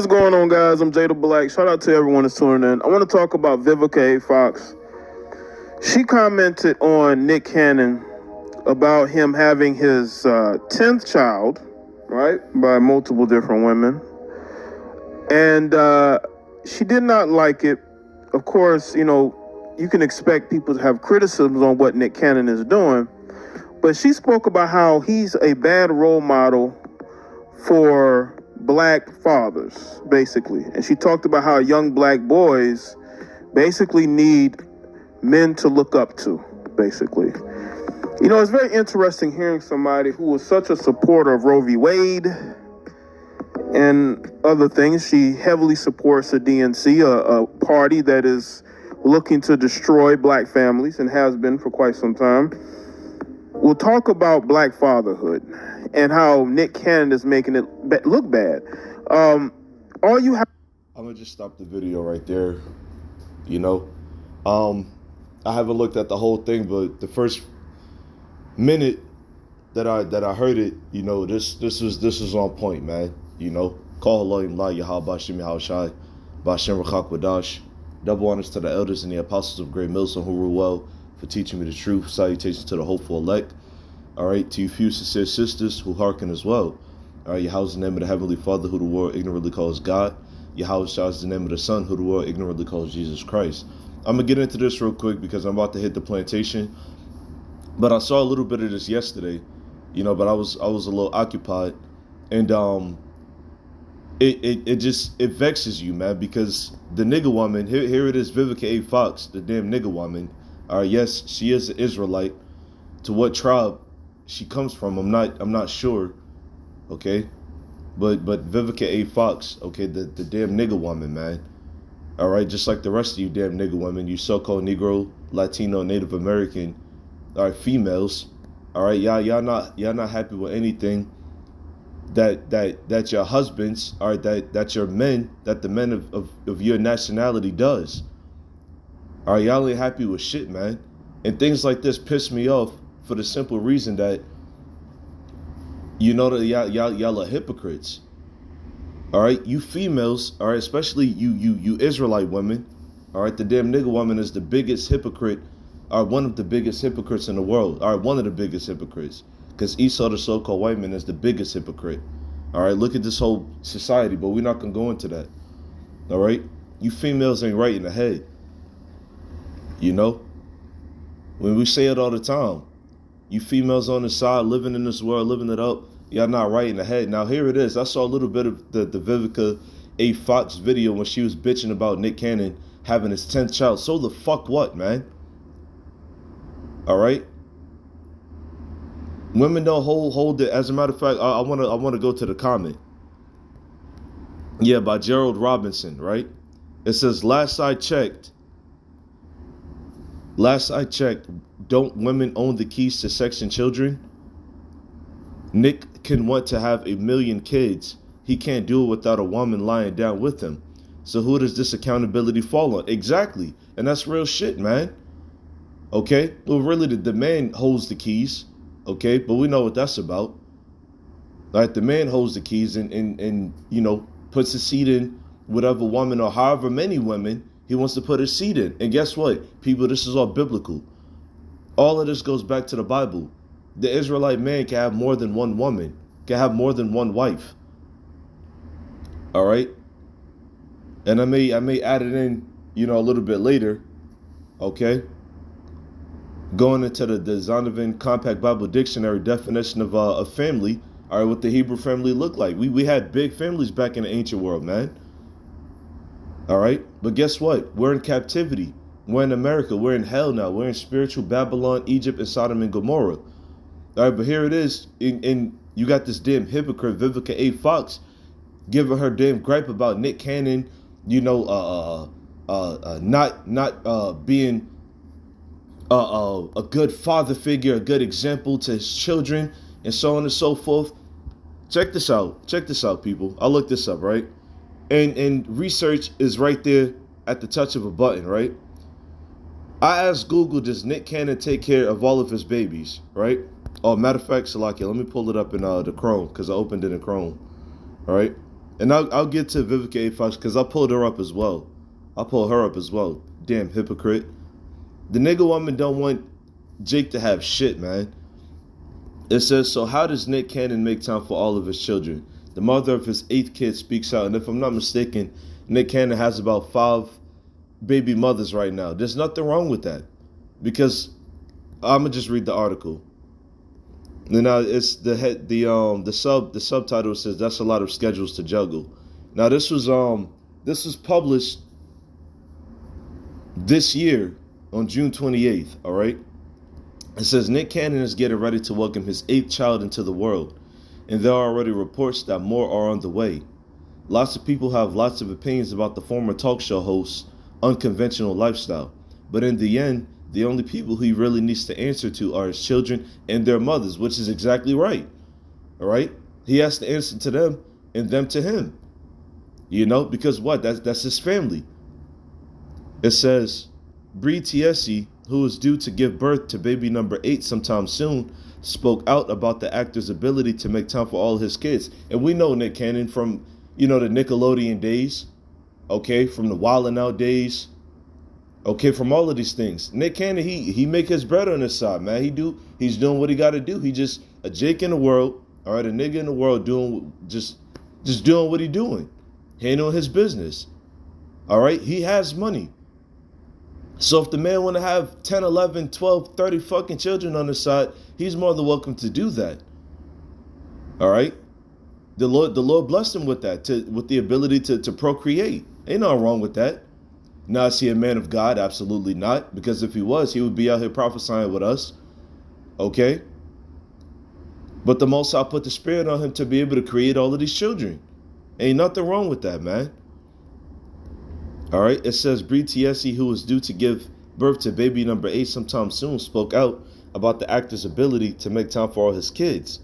What's going on, guys? I'm Jada Black. Shout out to everyone that's tuning in. I want to talk about Vivica A. Fox. She commented on Nick Cannon about him having his 10th child, right, by multiple different women. And she did not like it. Of course, you can expect people to have criticisms on what Nick Cannon is doing. But she spoke about how he's a bad role model for black fathers, basically. And she talked about how young black boys basically need men to look up to, basically. It's very interesting hearing somebody who was such a supporter of Roe v. Wade and other things. She heavily supports the DNC, a party that is looking to destroy black families and has been for quite some time. We'll talk about black fatherhood and how Nick Cannon is making it look bad. I'm gonna just stop the video right there. I haven't looked at the whole thing, but the first minute that I heard it, this was on point, man. Call Allah Yahweh Bashim Yahushai Bashim Rachak Wadash. Double honors to the elders and the apostles of Great Millstone who rule well, for teaching me the truth. Salutations to the hopeful elect. All right, to you few sincere sisters who hearken as well. All right, Yahweh is the name of the Heavenly Father who the world ignorantly calls God. Yahweh is the name of the Son who the world ignorantly calls Jesus Christ. I'm going to get into this real quick because I'm about to hit the plantation. But I saw a little bit of this yesterday, but I was a little occupied. And it vexes you, man, because the nigga woman, here it is, Vivica A. Fox, the damn nigga woman. Yes, she is an Israelite. To what tribe she comes from, I'm not sure. Okay, but Vivica A. Fox, okay, the damn nigga woman, man. All right, just like the rest of you damn nigga women, you so-called Negro, Latino, Native American, all right, females. All right, y'all not happy with anything that your husbands, all right, that your men, that the men of your nationality does. All right, y'all ain't happy with shit, man. And things like this piss me off for the simple reason that, that y'all are hypocrites. All right, you females, all right, especially you Israelite women, all right, the damn nigga woman is the biggest hypocrite, or one of the biggest hypocrites in the world, all right, one of the biggest hypocrites, because Esau, the so-called white man, is the biggest hypocrite. All right, look at this whole society, but we're not going to go into that. All right, you females ain't right in the head. When we say it all the time, you females on the side living in this world, living it up, y'all not right in the head. Now here it is. I saw a little bit of the Vivica A. Fox video when she was bitching about Nick Cannon having his 10th child. So the fuck what, man? All right. Women don't hold it. As a matter of fact, I want to go to the comment. Yeah, by Gerald Robinson, right? It says, last I checked, don't women own the keys to sex and children? Nick can want to have 1 million kids. He can't do it without a woman lying down with him. So who does this accountability fall on? Exactly. And that's real shit, man. Okay? Well, really, the man holds the keys. Okay? But we know what that's about. Like, the man holds the keys and puts his seed in whatever woman or however many women he wants to put his seed in. And guess what? People, this is all biblical. All of this goes back to the Bible. The Israelite man can have more than one woman, can have more than one wife. All right? And I may add it in, a little bit later. Okay? Going into the Zondervan Compact Bible Dictionary definition of a family, all right, what the Hebrew family looked like. We had big families back in the ancient world, man. All right? But guess what? We're in captivity. We're in America. We're in hell now. We're in spiritual Babylon, Egypt, and Sodom and Gomorrah. All right, but here it is. And you got this damn hypocrite, Vivica A. Fox, giving her damn gripe about Nick Cannon, not being a good father figure, a good example to his children, and so on and so forth. Check this out, people. I looked this up, right? And research is right there at the touch of a button, right? I asked Google, does Nick Cannon take care of all of his babies, right? Oh, matter of fact, Salakia, let me pull it up in the Chrome, because I opened it in Chrome, all right? And I'll get to Vivica A. Fox because I pulled her up as well. I pulled her up as well. Damn hypocrite. The nigga woman don't want Jake to have shit, man. It says, so how does Nick Cannon make time for all of his children? The mother of his 8th kid speaks out. And if I'm not mistaken, Nick Cannon has about 5 baby mothers right now. There's nothing wrong with that. Because I'm going to just read the article. And now it's the subtitle says that's a lot of schedules to juggle. Now this was published this year on June 28th, all right? It says Nick Cannon is getting ready to welcome his 8th child into the world, and there are already reports that more are on the way. Lots of people have lots of opinions about the former talk show host's unconventional lifestyle, but in the end, the only people he really needs to answer to are his children and their mothers, which is exactly right. All right? He has to answer to them and them to him. You know, because what? That's his family. It says, Bree Tiesi, who is due to give birth to baby number 8 sometime soon, spoke out about the actor's ability to make time for all his kids. And we know Nick Cannon from, the Nickelodeon days, okay, from the Wildin' Out days, okay, from all of these things. Nick Cannon, he make his bread on his side, man. He's doing what he got to do. He just a Jake in the world, all right, a nigga in the world doing just doing what he doing, handling his business, all right. He has money. So if the man want to have 10, 11, 12, 30 fucking children on his side, he's more than welcome to do that. All right? The Lord blessed him with that, with the ability to procreate. Ain't nothing wrong with that. Now, is he a man of God? Absolutely not. Because if he was, he would be out here prophesying with us. Okay? But the Most High put the Spirit on him to be able to create all of these children. Ain't nothing wrong with that, man. All right, it says Bree Tiesi, who is due to give birth to baby number 8 sometime soon, spoke out about the actor's ability to make time for all his kids.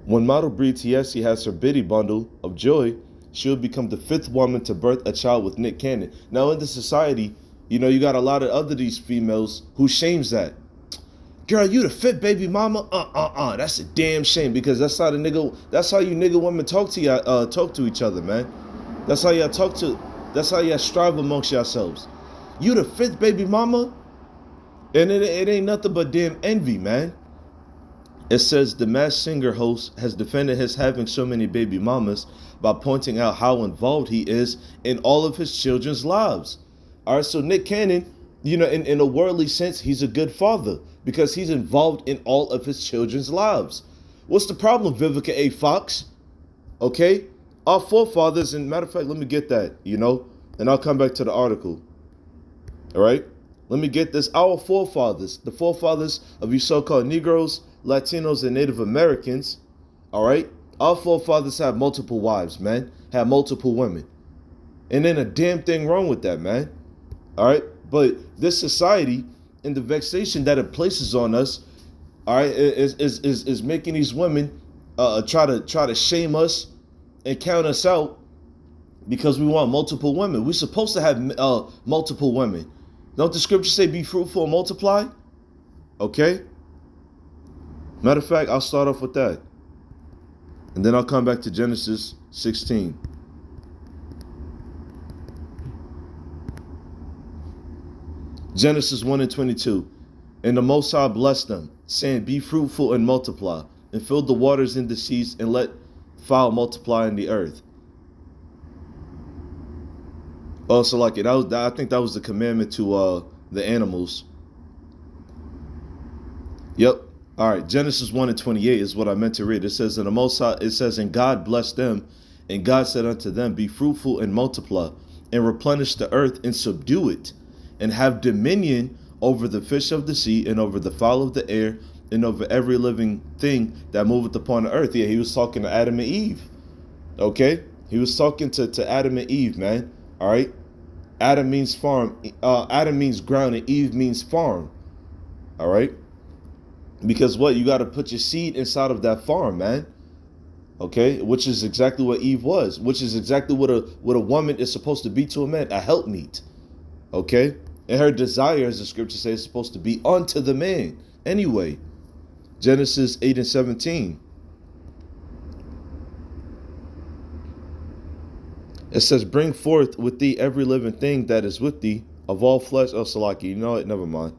When model Bree Tiesi has her bitty bundle of joy, she'll become the 5th woman to birth a child with Nick Cannon. Now, in the society, you got a lot of other these females who shames that. Girl, you the 5th baby mama? That's a damn shame, because that's how you nigga women talk to each other, man. That's how y'all strive amongst yourselves. You the 5th baby mama? And it ain't nothing but damn envy, man. It says the Masked Singer host has defended his having so many baby mamas by pointing out how involved he is in all of his children's lives. All right, so Nick Cannon, in a worldly sense, he's a good father because he's involved in all of his children's lives. What's the problem, Vivica A. Fox? Okay? Our forefathers, and matter of fact, let me get that, and I'll come back to the article. All right? Let me get this. Our forefathers, the forefathers of you so-called Negroes, Latinos, and Native Americans, all right? Our forefathers had multiple wives, man. Had multiple women. And then a damn thing wrong with that, man. All right? But this society and the vexation that it places on us, all right, is making these women try to shame us and count us out because we want multiple women. We're supposed to have multiple women. Don't the scripture say be fruitful and multiply? Okay? Matter of fact, I'll start off with that. And then I'll come back to Genesis 16. Genesis 1 and 22. And the Most High blessed them, saying, be fruitful and multiply, and fill the waters in the seas, and let fowl multiply in the earth. Also, like it, I think that was the commandment to the animals. Yep. All right. Genesis 1 and 28 is what I meant to read. It says, and God blessed them, and God said unto them, be fruitful and multiply, and replenish the earth and subdue it, and have dominion over the fish of the sea, and over the fowl of the air, and over every living thing that moveth upon the earth. Yeah, he was talking to Adam and Eve. Okay? He was talking to Adam and Eve, man. All right? Adam means farm. Adam means ground, and Eve means farm. All right? Because what? You got to put your seed inside of that farm, man. Okay? Which is exactly what Eve was. Which is exactly what a woman is supposed to be to a man. A helpmeet. Okay? And her desire, as the scripture says, is supposed to be unto the man. Anyway. Genesis 8 and 17. It says, bring forth with thee every living thing that is with thee of all flesh. Oh, Salaki, you know what? Never mind.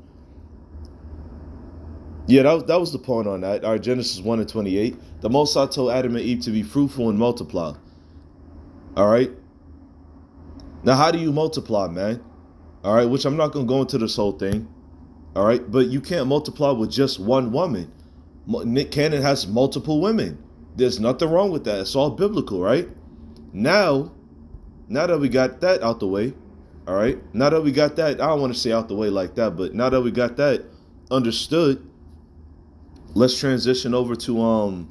Yeah, that was the point on that. All right, Genesis 1 and 28. The Most High told Adam and Eve to be fruitful and multiply. All right. Now, how do you multiply, man? All right, which I'm not going to go into this whole thing. All right, but you can't multiply with just one woman. Nick Cannon has multiple women. There's nothing wrong with that. It's all biblical, right? Now that we got that out the way, all right? Now that we got that, I don't want to say out the way like that, but now that we got that understood, let's transition over to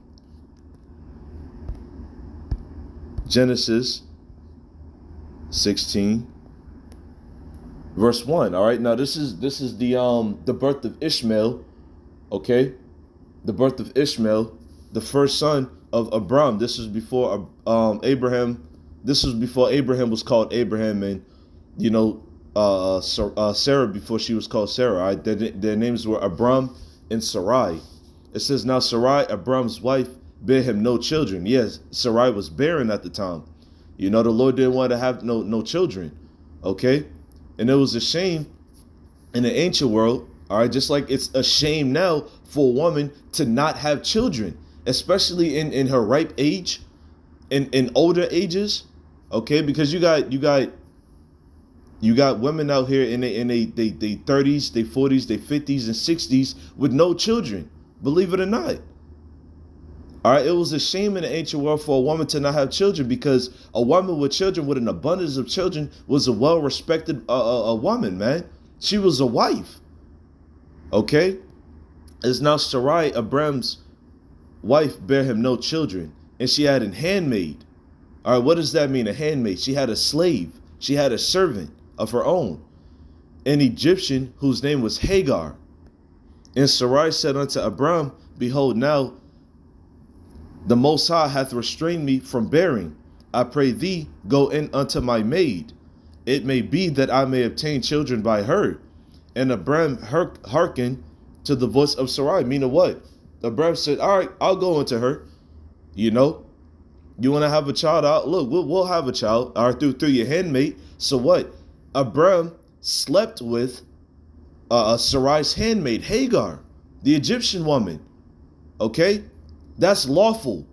Genesis 16 verse 1. All right, now this is the birth of Ishmael. Okay, the birth of Ishmael, the first son of Abram. This was before Abraham. This was before Abraham was called Abraham, and Sarah before she was called Sarah. All right? Their names were Abram and Sarai. It says, now Sarai, Abram's wife, bare him no children. Yes, Sarai was barren at the time. The Lord didn't want to have no children. Okay, and it was a shame in the ancient world. All right, just like it's a shame now for a woman to not have children, especially in her ripe age, in older ages. Okay, because you got women out here in they 30s, they 40s, they 50s and 60s with no children. Believe it or not. All right, it was a shame in the ancient world for a woman to not have children, because a woman with children, with an abundance of children, was a well-respected a woman, man. She was a wife. Okay, as now Sarai, Abram's wife, bare him no children, and she had a handmaid. All right, what does that mean? A handmaid. She had a slave. She had a servant of her own, an Egyptian whose name was Hagar. And Sarai said unto Abram, behold, now the Most High hath restrained me from bearing. I pray thee, go in unto my maid. It may be that I may obtain children by her. And Abram hearkened to the voice of Sarai. Meaning what? Abram said, all right, I'll go into her. You want to have a child? Look, we'll have a child. All right, through your handmaid. So what? Abram slept with Sarai's handmaid, Hagar, the Egyptian woman. Okay? That's lawful.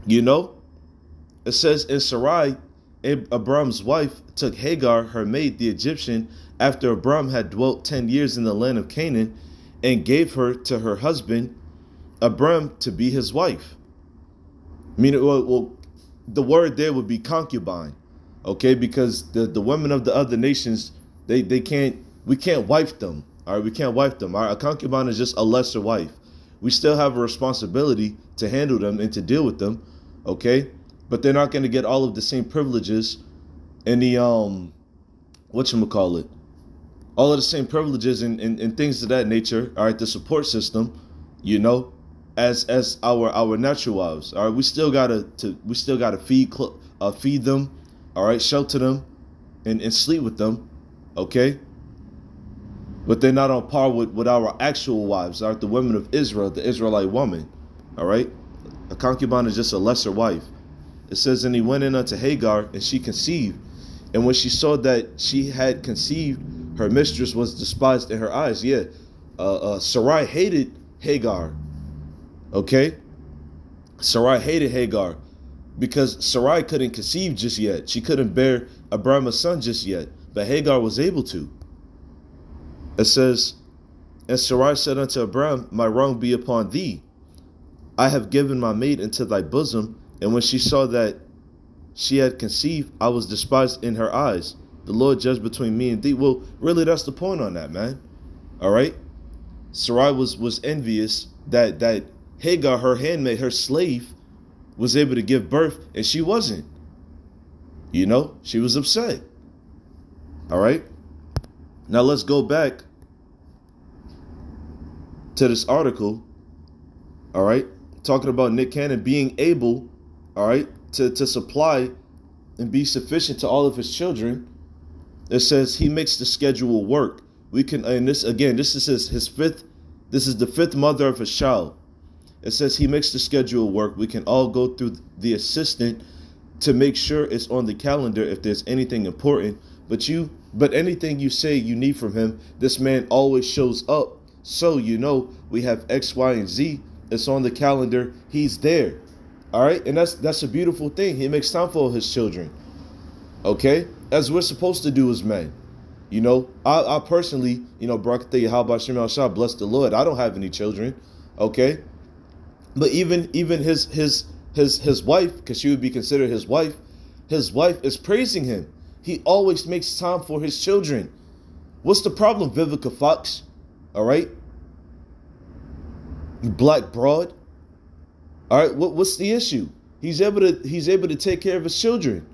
It says, and Sarai, Abram's wife, took Hagar, her maid, the Egyptian, after Abram had dwelt 10 years in the land of Canaan, and gave her to her husband, Abram, to be his wife. Meaning, well, the word there would be concubine, okay? Because the women of the other nations, we can't wife them, all right? We can't wife them. All right? A concubine is just a lesser wife. We still have a responsibility to handle them and to deal with them, okay? But they're not going to get all of the same privileges and the whatchamacallit, all of the same privileges and things of that nature, all right? The support system, as our natural wives. All right, we still gotta feed them, all right, shelter them, and sleep with them, okay. But they're not on par with our actual wives, all right, the women of Israel, the Israelite woman, all right. A concubine is just a lesser wife. It says, and he went in unto Hagar, and she conceived, and when she saw that she had conceived, her mistress was despised in her eyes. Yeah, Sarai hated Hagar. Okay, Sarai hated Hagar because Sarai couldn't conceive just yet. She couldn't bear Abram a son just yet, but Hagar was able to. It says, and Sarai said unto Abram, my wrong be upon thee. I have given my maid into thy bosom, and when she saw that she had conceived, I was despised in her eyes. The Lord judged between me and thee. Well, really, that's the point on that, man. All right, Sarai was envious that Hagar, her handmaid, her slave, was able to give birth, and she wasn't. She was upset. All right. Now let's go back to this article. All right. Talking about Nick Cannon being able, all right, to supply and be sufficient to all of his children. It says he makes the schedule work. We can, and this is his fifth. This is the fifth mother of his child. It says he makes the schedule work. We can all go through the assistant to make sure it's on the calendar if there's anything important. But anything you say you need from him, this man always shows up. So we have X, Y, and Z. It's on the calendar. He's there. All right, and that's a beautiful thing. He makes time for his children. Okay, as we're supposed to do as men. I personally, Barakatah Yahweh Shem Shah, bless the Lord. I don't have any children. Okay, but even his wife, because she would be considered his wife is praising him. He always makes time for his children. What's the problem, Vivica Fox? All right, you black broad. All right, what's the issue? He's able to take care of his children.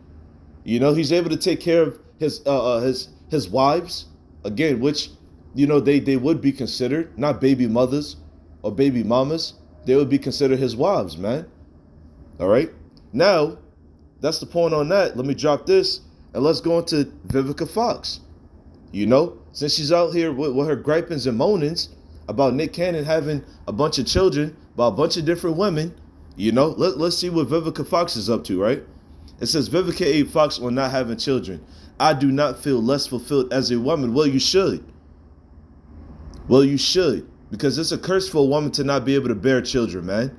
He's able to take care of his wives, again, which they would be considered not baby mothers or baby mamas. They would be considered his wives, man. All right. Now, that's the point on that. Let me drop this and let's go into Vivica Fox. Since she's out here with her gripings and moanings about Nick Cannon having a bunch of children by a bunch of different women, let's see what Vivica Fox is up to, right? It says Vivica A. Fox on not having children. I do not feel less fulfilled as a woman. Well, you should. Because it's a curse for a woman to not be able to bear children, man.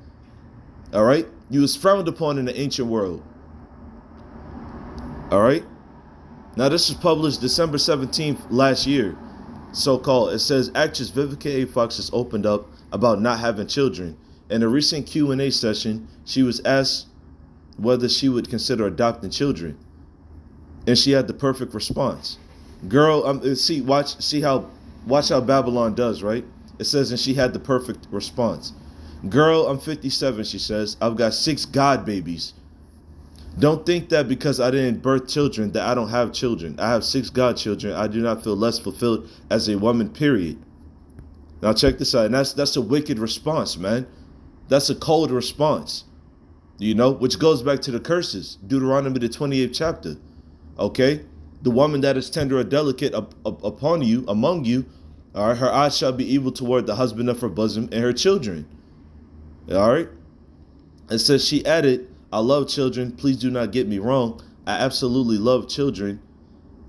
All right? You was frowned upon in the ancient world. All right? Now, this was published December 17th last year, so-called. It says actress Vivica A. Fox has opened up about not having children. In a recent Q&A session, she was asked whether she would consider adopting children. And she had the perfect response. Girl, watch how Babylon does, right? It says, and she had the perfect response. Girl, I'm 57, she says. I've got 6 god babies. Don't think that because I didn't birth children that I don't have children. I have 6 god children. I do not feel less fulfilled as a woman, period. Now check this out. And that's a wicked response, man. That's a cold response. Which goes back to the curses. Deuteronomy, the 28th chapter. Okay? The woman that is tender or delicate among you, all right, her eyes shall be evil toward the husband of her bosom and her children. All right? It says, she added, I love children. Please do not get me wrong. I absolutely love children.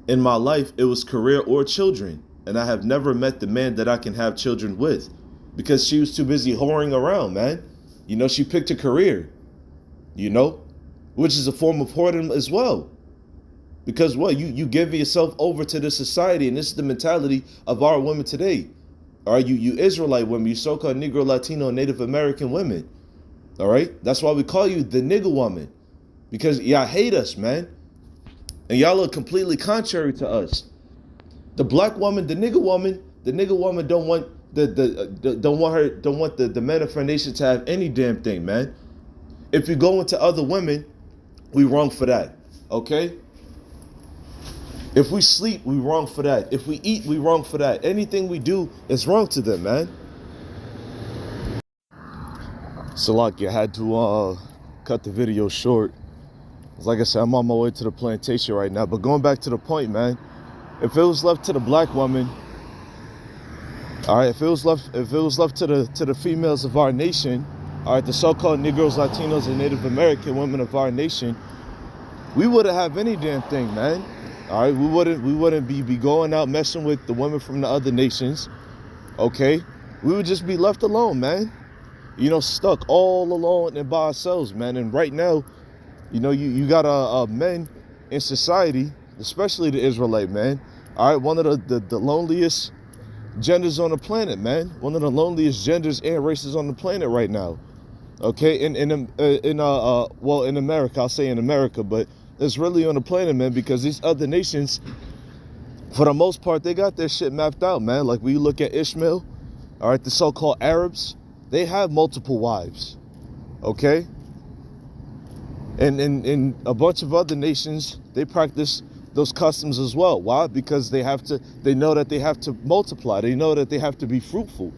In my life, it was career or children. And I have never met the man that I can have children with. Because she was too busy whoring around, man. She picked a career. Which is a form of whoredom as well. Because you give yourself over to this society, and this is the mentality of our women today. All right, you Israelite women, you so-called Negro, Latino, and Native American women. All right, that's why we call you the nigger woman, because y'all hate us, man, and y'all are completely contrary to us. The black woman, the nigger woman don't want the men of her nation to have any damn thing, man. If you go into other women, we wrong for that. Okay. If we sleep, we wrong for that. If we eat, we wrong for that. Anything we do is wrong to them, man. So like you had to cut the video short. Like I said, I'm on my way to the plantation right now. But going back to the point, man, if it was left to the black woman, all right, if it was left to the females of our nation, all right, the so-called Negroes, Latinos, and Native American women of our nation, we wouldn't have any damn thing, man. All right, we wouldn't be going out messing with the women from the other nations. Okay, we would just be left alone, man. Stuck all alone and by ourselves, man. And right now, you got men in society, especially the Israelite man. All right, one of the loneliest genders on the planet, man. One of the loneliest genders and races on the planet right now. Okay, in America, I'll say in America, but it's really on the planet, man, because these other nations, for the most part, they got their shit mapped out, man. Like when you look at Ishmael, all right, the so-called Arabs, they have multiple wives, okay? And in a bunch of other nations, they practice those customs as well. Why? Because they know that they have to multiply. They know that they have to be fruitful.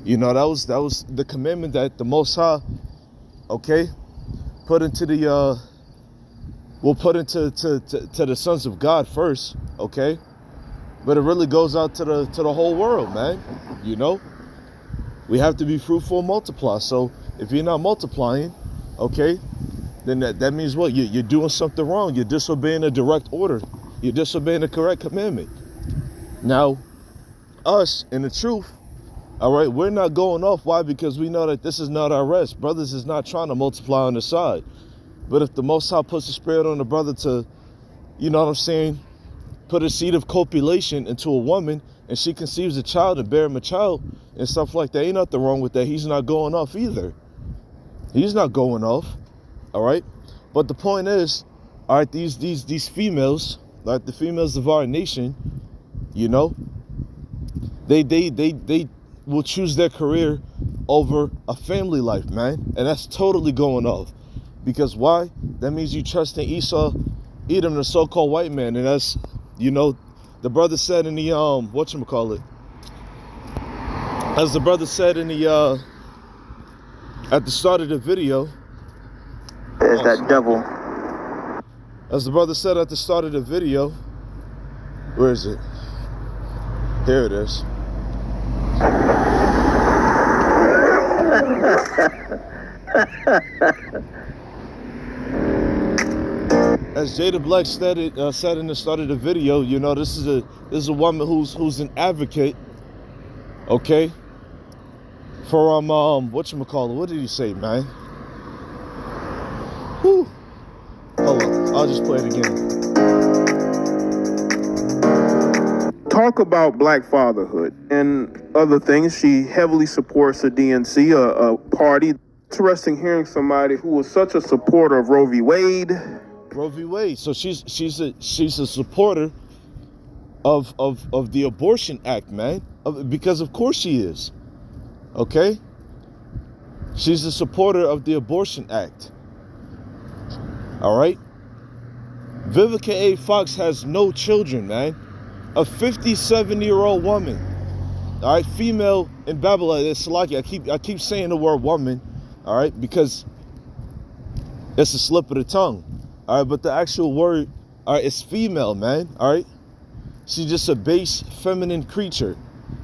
That was the commandment that the Most High, okay, put into the the sons of God first, okay? But it really goes out to the whole world, man. We have to be fruitful and multiply. So if you're not multiplying, okay, then that means what? You're doing something wrong. You're disobeying a direct order. You're disobeying the correct commandment. Now, us, in the truth, all right, we're not going off. Why? Because we know that this is not our rest. Brothers is not trying to multiply on the side. But if the Most High puts the spirit on the brother to, you know what I'm saying, put a seed of copulation into a woman, and she conceives a child and bear him a child and stuff like that, ain't nothing wrong with that. He's not going off either. He's not going off, all right? But the point is, all right, these females, like the females of our nation, you know, they will choose their career over a family life, man. And that's totally going off. Because why? That means you trust in Esau, Edom, the so-called white man. And that's, you know, the brother said in the, whatchamacallit, as the brother said in the, at the start of the video. There's that devil. As the brother said at the start of the video. Where is it? Here it is. As Jada Black said in the start of the video, you know, this is a woman who's an advocate, okay, for whatchamacallit, what did he say, man? Whew. Hold on, I'll just play it again. Talk about black fatherhood and other things. She heavily supports the DNC, a party. Interesting hearing somebody who was such a supporter of Roe v. Wade. Roe v. Wade. So she's a supporter of the Abortion Act, man. Because of course she is. Okay? She's a supporter of the Abortion Act. All right? Vivica A. Fox has no children, man. A 57-year-old woman. All right, female in Babylon. It's like I keep saying the word woman, all right, because it's a slip of the tongue. All right, but the actual word, all right, is female, man. All right, she's just a base feminine creature.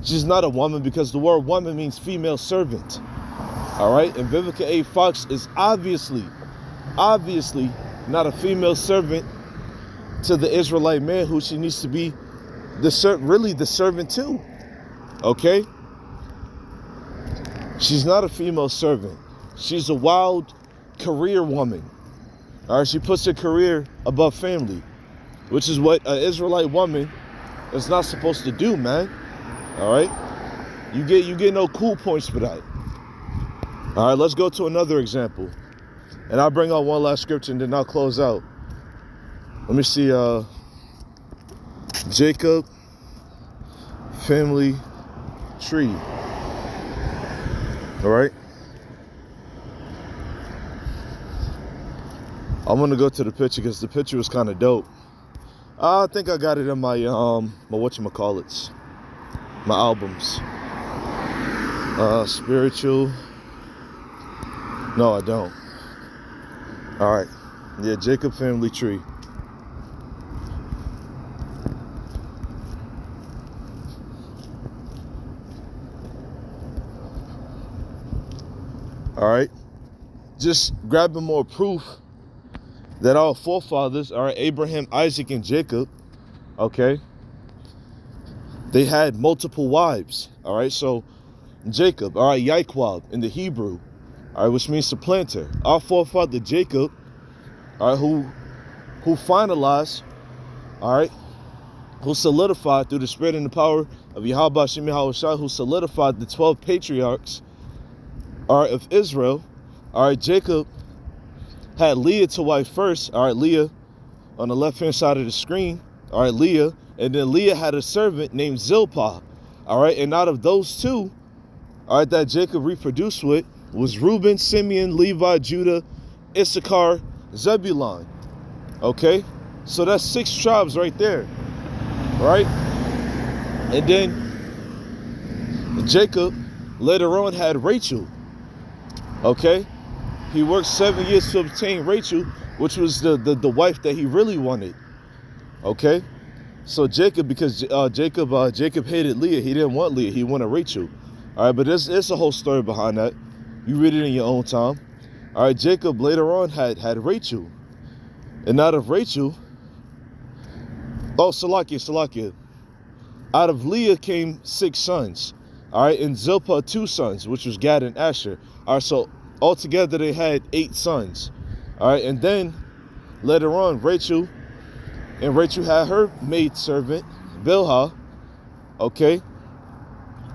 She's not a woman because the word woman means female servant. All right, and Vivica A. Fox is obviously not a female servant to the Israelite man who she needs to be the servant too. Okay? She's not a female servant. She's a wild career woman. All right, she puts her career above family, which is what an Israelite woman is not supposed to do, man. All right? You get no cool points for that. All right, let's go to another example. And I'll bring out one last scripture and then I'll close out. Let me see, Jacob family tree. All right. I'm gonna go to the picture because the picture was kind of dope. I think I got it in my whatchamacallits, my albums. Spiritual. No, I don't. All right. Yeah, Jacob family tree. All right, just grabbing more proof that our forefathers, all right, Abraham, Isaac, and Jacob, okay, they had multiple wives. All right, so Jacob, all right, Yaquab in the Hebrew, all right, which means supplanter. Our forefather Jacob, all right, who finalized, all right, who solidified through the spirit and the power of Yahweh Shem Yahushua, who solidified the 12 patriarchs, all right, of Israel. All right, Jacob had Leah to wife first. All right, Leah on the left-hand side of the screen. All right, Leah. And then Leah had a servant named Zilpah. All right, and out of those two, all right, that Jacob reproduced with was Reuben, Simeon, Levi, Judah, Issachar, Zebulun. Okay, so that's 6 tribes right there. Right? And then Jacob later on had Rachel. Okay, he worked 7 years to obtain Rachel, which was the wife that he really wanted. Okay, so Jacob, because Jacob hated Leah, he didn't want Leah, he wanted Rachel. All right, but there's a whole story behind that. You read it in your own time. All right, Jacob later on had Rachel. And out of Rachel, Salakia. Out of Leah came 6 sons. All right, and Zilpah 2 sons, which was Gad and Asher. All right, so altogether they had 8 sons. All right, and then later on, Rachel had her maidservant, Bilhah. Okay,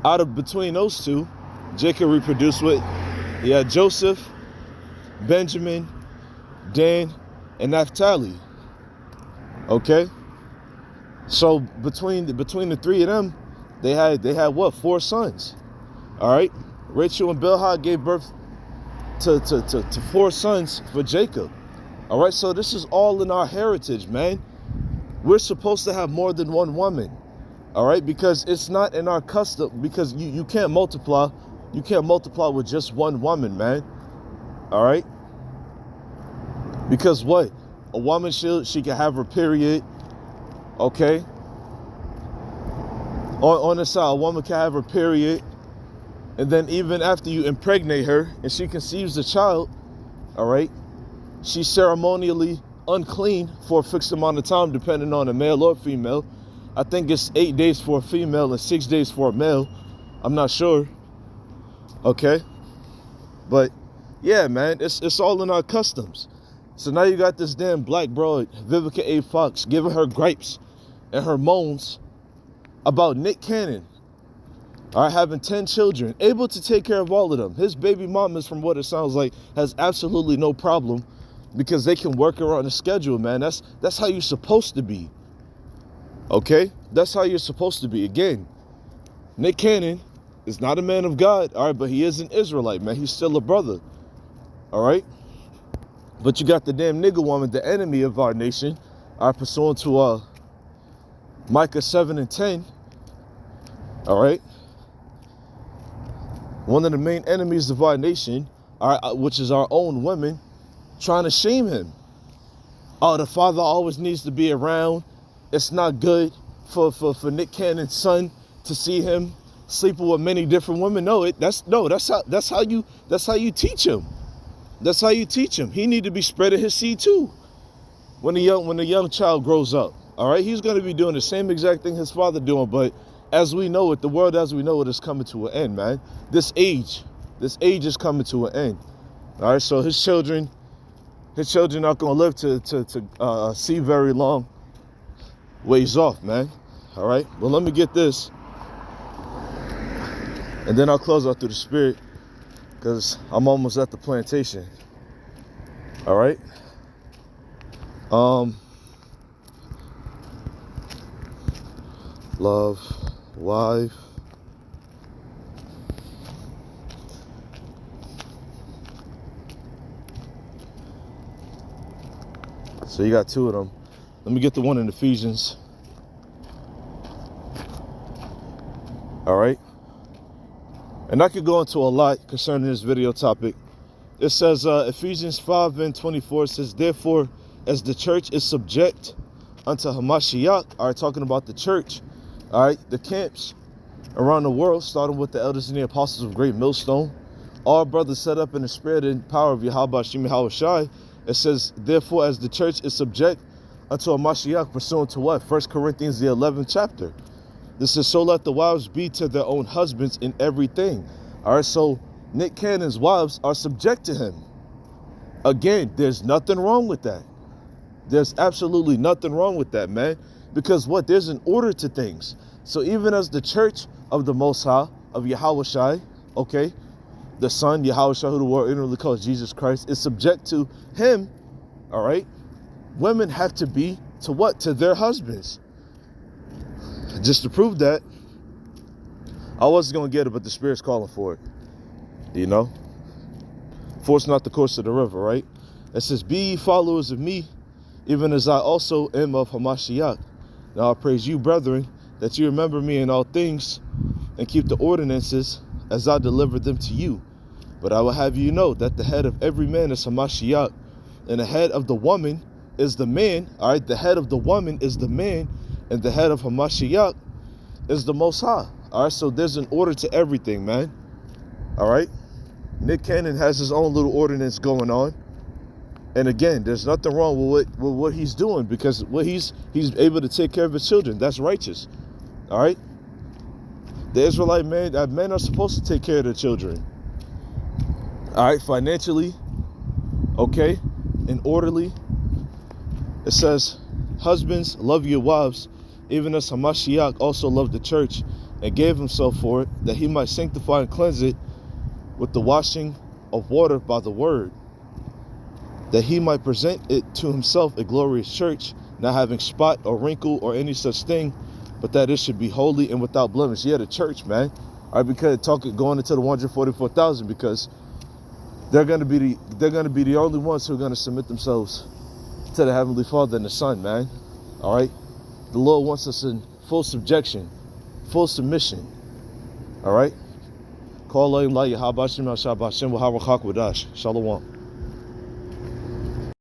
out of between those two, Jacob reproduced with, he had Joseph, Benjamin, Dan, and Naphtali. Okay, so between the 3 of them, they had what, 4 sons. All right, Rachel and Bilhah gave birth to 4 sons for Jacob. All right, so this is all in our heritage, man. We're supposed to have more than one woman. All right, because it's not in our custom, because you can't multiply with just one woman, man. All right, because what, a woman, she can have her period. Okay, on the side, a woman can have her period, and then even after you impregnate her and she conceives a child, all right, she's ceremonially unclean for a fixed amount of time, depending on a male or female. I think it's 8 days for a female and 6 days for a male. I'm not sure. Okay, but yeah, man, it's all in our customs. So now you got this damn black broad, Vivica A. Fox, giving her gripes and her moans about Nick Cannon, all right, having 10 children, able to take care of all of them. His baby mamas, from what it sounds like, has absolutely no problem, because they can work around the schedule, man. That's how you're supposed to be. Okay, that's how you're supposed to be. Again, Nick Cannon is not a man of God, all right, but he is an Israelite, man. He's still a brother, all right. But you got the damn nigger woman, the enemy of our nation, all right, pursuant to Micah 7:10, all right. One of the main enemies of our nation, all right, which is our own women, trying to shame him. Oh, the father always needs to be around. It's not good for Nick Cannon's son to see him sleeping with many different women. That's how you teach him. That's how you teach him. He need to be spreading his seed too. When the young child grows up, all right, he's going to be doing the same exact thing his father doing. But as we know it, the world as we know it is coming to an end, man. This age is coming to an end. All right, so his children not going to live to see very long ways off, man. All right, well, let me get this, and then I'll close out through the spirit, because I'm almost at the plantation. All right. Love, wife. So you got 2 of them. Let me get the one in Ephesians. All right. And I could go into a lot concerning this video topic. It says, Ephesians 5:24 says, therefore, as the church is subject unto Hamashiach, all right, talking about the church, all right, the camps around the world, starting with the elders and the apostles of Great Millstone, all brothers set up in the spirit and power of Yahweh Hashem Yahweh Shai. It says, therefore, as the church is subject unto Hamashiach, pursuant to what? 1 Corinthians, the 11th chapter. This says, so let the wives be to their own husbands in everything. All right, so Nick Cannon's wives are subject to him. Again, there's nothing wrong with that. There's absolutely nothing wrong with that, man. Because what? There's an order to things. So even as the church of the Most High, of Yahweh Shai, okay, the Son, Yahweh Shai, who the world inwardly calls Jesus Christ, is subject to him, all right, women have to be to what? To their husbands. Just to prove that, I wasn't going to get it, but the Spirit's calling for it. You know? Force not the course of the river, right? It says, be ye followers of me, even as I also am of Hamashiach. Now I praise you, brethren, that you remember me in all things, and keep the ordinances as I delivered them to you. But I will have you know that the head of every man is Hamashiach, and the head of the woman is the man. All right, the head of the woman is the man, and the head of Hamashiach is the Most High. All right, so there's an order to everything, man. All right, Nick Cannon has his own little ordinance going on. And again, there's nothing wrong with what he's doing, because what he's able to take care of his children. That's righteous. All right? The Israelite men are supposed to take care of their children. All right, financially, okay, and orderly. It says, husbands, love your wives, even as Hamashiach also loved the church and gave himself for it, that he might sanctify and cleanse it with the washing of water by the word, that he might present it to himself a glorious church, not having spot or wrinkle or any such thing, but that it should be holy and without blemish. Yeah, the church, man. All right, because going into the 144,000, because they're going to be the only ones who are going to submit themselves to the Heavenly Father and the Son, man. All right, the Lord wants us in full subjection, full submission. All right. Shalom.